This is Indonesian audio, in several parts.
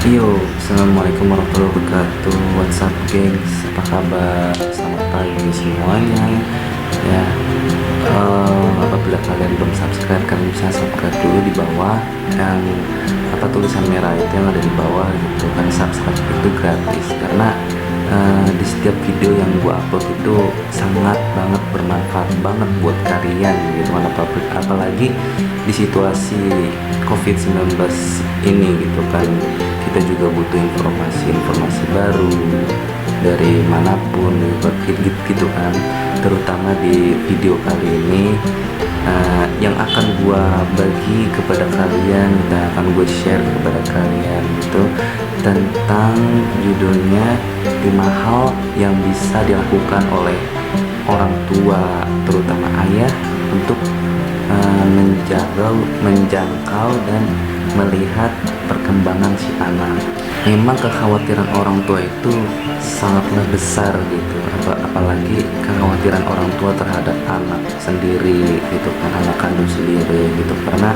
Yo, assalamualaikum warahmatullahi wabarakatuh. What's up, gengs? Apa kabar? Selamat pagi semuanya. Ya, apabila kalian belum subscribe, kalian bisa subscribe dulu di bawah. Yang tulisan merah itu yang ada di bawah gitu. Kan subscribe itu gratis karena di setiap video yang gua upload itu sangat banget bermanfaat banget buat kalian gitu kan, apalagi di situasi COVID-19 ini gitu kan. Kita juga butuh informasi baru dari manapun gitu kan, terutama di video kali ini yang akan gua bagi kepada kalian dan akan gue share kepada kalian itu tentang judulnya 5 hal yang bisa dilakukan oleh orang tua, terutama ayah, untuk menjangkau dan melihat perkembangan si anak. Memang kekhawatiran orang tua itu sangatlah besar gitu, apalagi kekhawatiran orang tua terhadap anak sendiri gitu kan, anak kandung sendiri gitu, karena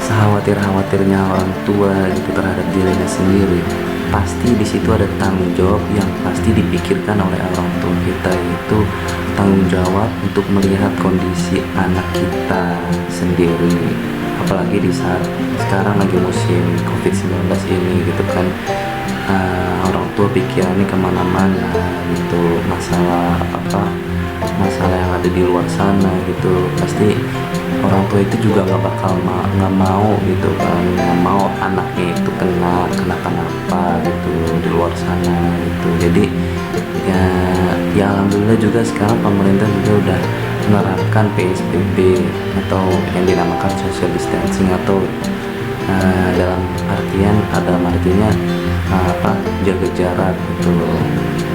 sekhawatir-khawatirnya orang tua gitu terhadap dirinya sendiri, pasti di situ ada tanggung jawab yang pasti dipikirkan oleh orang tua kita, yaitu tanggung jawab untuk melihat kondisi anak kita sendiri. Apalagi di saat sekarang lagi musim COVID-19 ini gitu kan, orang tua pikirannya kemana-mana gitu, masalah yang ada di luar sana gitu. Pasti orang tua itu juga nggak mau gitu kan, nggak mau anaknya itu kenapa gitu di luar sana gitu. Jadi ya alhamdulillah juga sekarang pemerintah juga udah menerapkan PSBB atau yang dinamakan social distancing, atau dalam artinya jaga jarak gitu.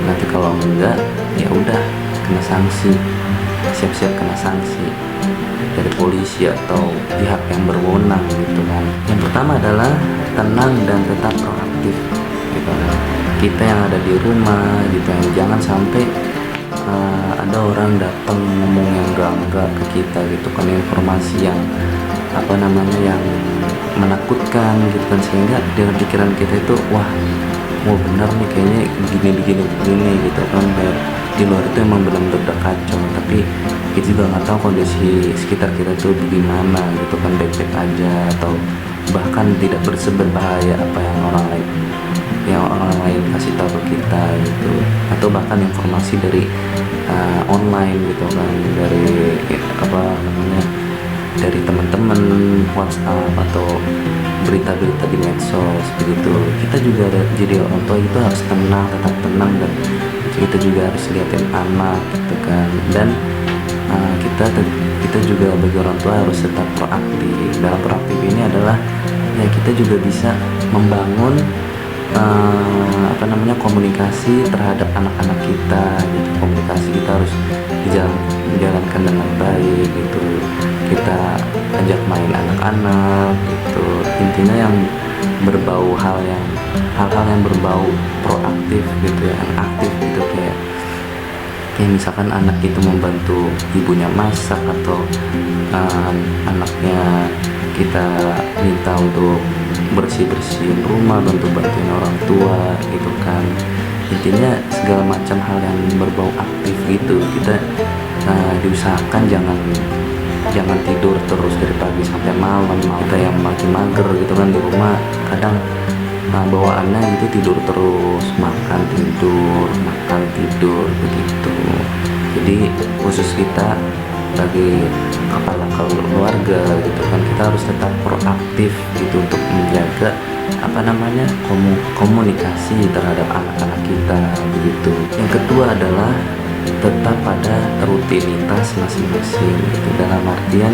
Nanti kalau enggak ya udah kena sanksi, siap-siap kena sanksi dari polisi atau pihak yang berwenang gitu kan. Yang pertama adalah tenang dan tetap proaktif gitu kan. Kita yang ada di rumah gitu, yang jangan sampai ada orang datang ngomong yang enggak ke kita gitu kan, informasi yang yang menakutkan gitu kan, sehingga dengan pikiran kita itu wah mau benar nih kayaknya begini gitu kan. Kayak di luar itu emang benar-benar udah kacau, tapi kita juga nggak tahu kondisi sekitar kita tuh bagaimana gitu kan, baik-baik aja atau bahkan tidak berbahaya apa yang orang lain kasih tahu ke kita gitu, atau bahkan informasi dari online gitu kan, dari teman-teman WhatsApp atau berita-berita di medsos begitu. Kita juga jadi orang tua itu harus tetap tenang, dan kita juga harus liatin anak gitu kan. Dan kita juga bagi orang tua harus tetap proaktif. Dalam proaktif ini adalah ya kita juga bisa membangun komunikasi terhadap anak-anak kita gitu. Komunikasi kita harus dijalankan dengan baik gitu. Kita ajak main anak-anak gitu. Intinya yang berbau hal-hal yang berbau proaktif gitu ya, yang aktif gitu, kayak misalkan anak itu membantu ibunya masak, atau anaknya kita minta untuk bersih-bersihin rumah, bantuin orang tua gitu kan. Intinya segala macam hal yang berbau aktif gitu. Kita diusahakan jangan tidur terus dari pagi sampai malam. Kita yang makin mager gitu kan di rumah, kadang bawaannya itu tidur terus, makan tidur begitu. Jadi khusus kita bagi kepala keluarga gitu kan, kita harus tetap proaktif gitu untuk menjaga komunikasi terhadap anak-anak kita begitu. Yang kedua adalah tetap pada rutinitas masing-masing gitu. Dalam artian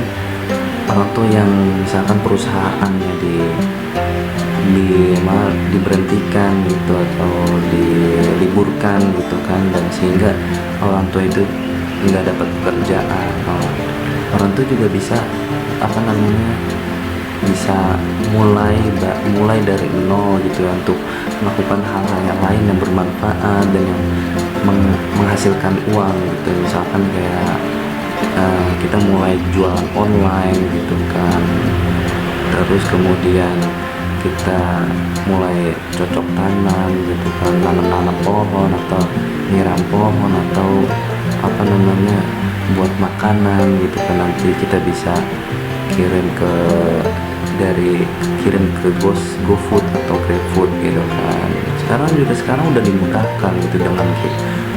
orang tua yang misalkan perusahaannya diberhentikan gitu atau diliburkan gitu kan, dan sehingga orang tua itu nggak dapat pekerjaan, orang tua juga bisa mulai dari nol gitu ya, untuk melakukan hal-hal yang lain yang bermanfaat dan yang menghasilkan uang gitu. Misalkan kayak kita mulai jualan online gitu kan, terus kemudian kita mulai cocok tanam gitu kan, nanam pohon atau nyiram pohon atau apa namanya buat makanan gitu kan, nanti kita bisa kirim ke dari kirim ke GoFood atau GrabFood gitu kan. Sekarang udah dimudahkan gitu dengan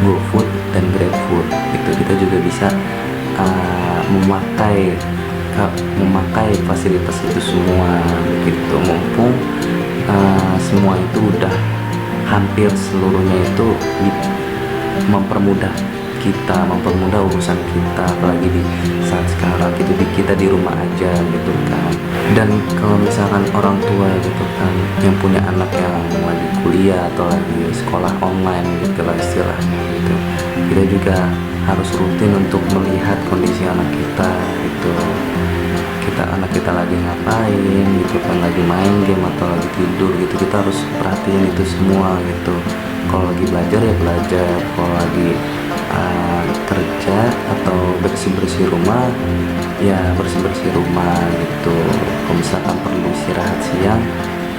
GoFood dan GrabFood itu, kita juga bisa memakai fasilitas itu semua begitu, mumpung semua itu udah hampir seluruhnya itu mempermudah urusan kita, apalagi di saat sekarang kita di rumah aja gitu kan. Dan kalau misalkan orang tua gitu kan yang punya anak yang lagi kuliah atau lagi sekolah online gitu lah istilahnya gitu, kita juga harus rutin untuk melihat kondisi anak kita gitu. Anak kita lagi ngapain gitu kan, lagi main game atau lagi tidur gitu, kita harus perhatiin itu semua gitu. Kalau lagi belajar ya belajar, kalau lagi kerja atau bersih rumah ya bersih rumah gitu. Kalau misalkan perlu istirahat siang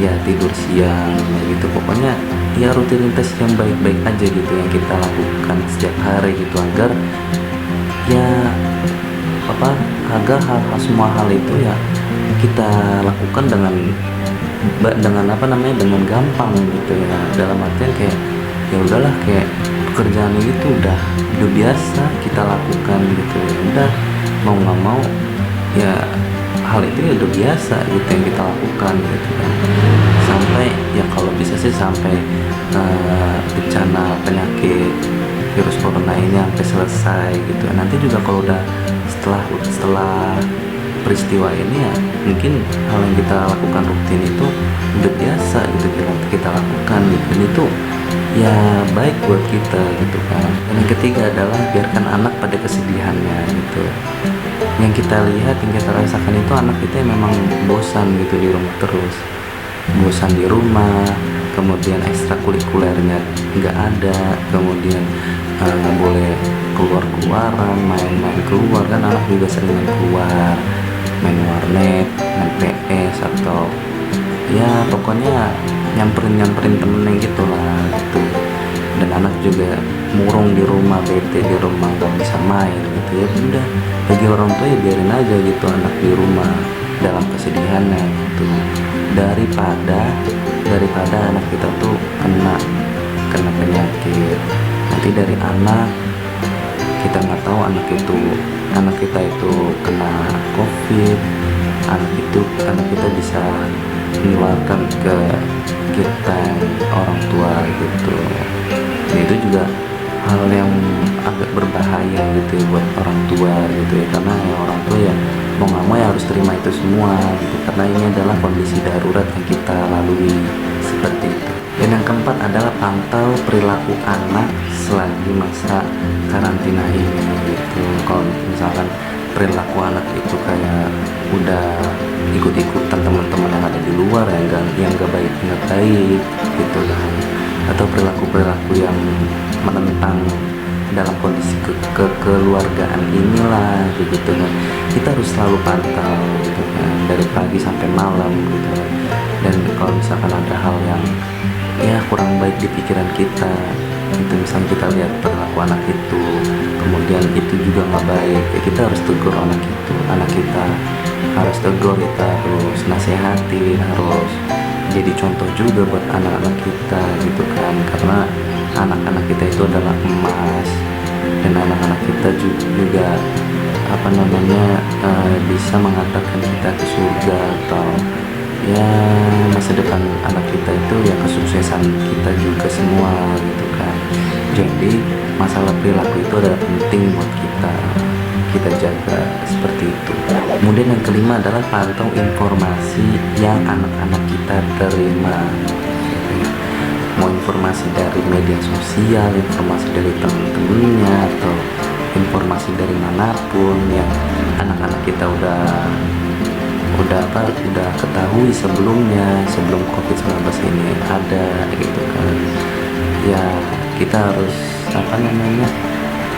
ya tidur siang gitu. Pokoknya ya rutinitas yang baik-baik aja gitu yang kita lakukan setiap hari gitu, agar ya agar semua hal itu ya kita lakukan dengan dengan gampang gitu ya, dalam artian kayak ya udahlah, kayak pekerjaan itu udah biasa kita lakukan gitu ya, udah mau nggak mau ya hal itu ya udah biasa gitu yang kita lakukan gitu kan, sampai ya kalau bisa sih sampai bencana penyakit virus corona ini sampai selesai gitu. Nanti juga kalau udah setelah peristiwa ini ya mungkin hal yang kita lakukan rutin itu udah biasa gitu kita lakukan gitu, dan itu ya baik buat kita gitu kan. Dan yang ketiga adalah biarkan anak pada kesedihannya gitu. Yang kita lihat, yang kita rasakan itu anak kita yang memang bosan gitu di rumah terus, bosan di rumah, kemudian ekstrakurikulernya nggak ada, kemudian nggak boleh keluaran, main-main keluar kan, anak juga sering main keluar, main warnet, main PS, atau ya pokoknya nyamperin temennya gitu lah gitu. Dan anak juga murung di rumah, bete di rumah, gak bisa main gitu ya. Udah, bagi orang tua ya biarin aja gitu anak di rumah dalam kesedihannya gitu, daripada anak kita tuh kena penyakit. Nanti dari anak kita nggak tahu anak kita itu kena COVID, anak kita bisa menularkan ke kita orang tua gitu. Dan itu juga hal yang agak berbahaya gitu ya buat orang tua gitu ya, karena ya orang tua ya mau nggak mau ya harus terima itu semua gitu, karena ini adalah kondisi darurat yang kita lalui seperti itu. Dan yang keempat adalah pantau perilaku anak selagi masa karantina ini gitu. Kalau misalkan perilaku anak itu kayak udah ikut-ikutan teman-teman yang ada di luar yang gak baik gitu kan, atau perilaku yang menentang dalam kondisi kekeluargaan inilah gitu kan, kita harus selalu pantau gitu kan, dari pagi sampai malam gitu kan. Dan kalau misalkan ada hal yang ya kurang baik di pikiran kita itu, misalnya kita lihat perilaku anak itu kemudian itu juga nggak baik ya, kita harus tegur anak kita harus tegur, kita harus nasehatin, harus jadi contoh juga buat anak-anak kita gitu kan, karena anak-anak kita itu adalah emas, dan anak-anak kita juga bisa mengantarkan kita ke surga, atau ya masa depan anak kita itu ya kesuksesan kita juga semua gitu kan. Jadi masalah perilaku itu adalah penting buat kita jaga seperti itu. Kemudian yang kelima adalah pantau informasi yang anak-anak kita terima gitu ya. Mau informasi dari media sosial, informasi dari teman-temannya, atau informasi dari manapun yang anak-anak kita udah ketahui sebelum COVID-19 ini ada gitu kan. Ya kita harus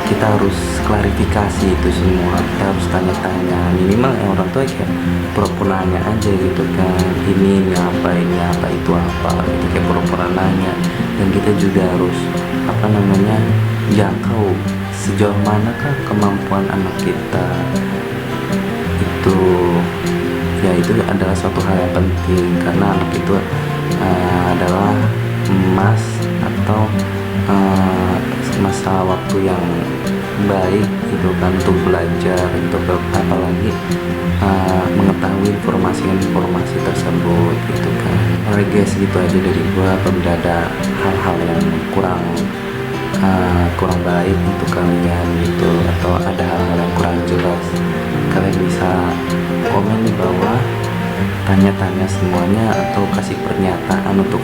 kita harus klarifikasi itu semua, kita harus tanya-tanya, minimal yang orang tua kayak pura-pura nanya aja gitu kan, ini apa itu apa gitu, kayak pura-pura nanya. Dan kita juga harus apa namanya jangkau sejauh manakah kemampuan anak kita itu. Ya itu adalah suatu hal yang penting, karena anak itu adalah emas atau masa waktu yang baik gitu kan untuk belajar, untuk apalagi mengetahui informasi tersebut gitu kan. Alright guys, gitu aja dari gua. Apabila ada hal-hal yang kurang baik untuk kalian gitu, atau ada hal-hal yang kurang jelas, kalian bisa komen di bawah, tanya-tanya semuanya, atau kasih pernyataan untuk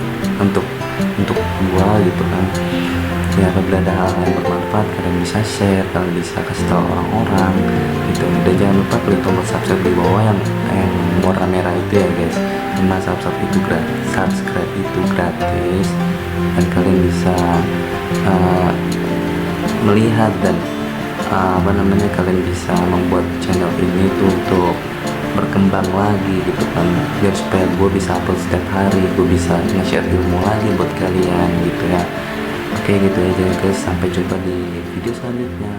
gua gitu kan. Ya apabila ada hal yang bermanfaat, kalian bisa share, kalian bisa kasih tahu orang-orang gitu. Dan jangan lupa klik tombol subscribe di bawah yang warna merah itu ya guys, karena subscribe itu gratis, dan kalian bisa melihat dan kalian bisa membuat channel ini tuh untuk berkembang lagi gitu kan, biar supaya gue bisa upload setiap hari, gue bisa nge-share ilmu lagi buat kalian gitu ya. Oke gitu aja guys, sampai jumpa di video selanjutnya.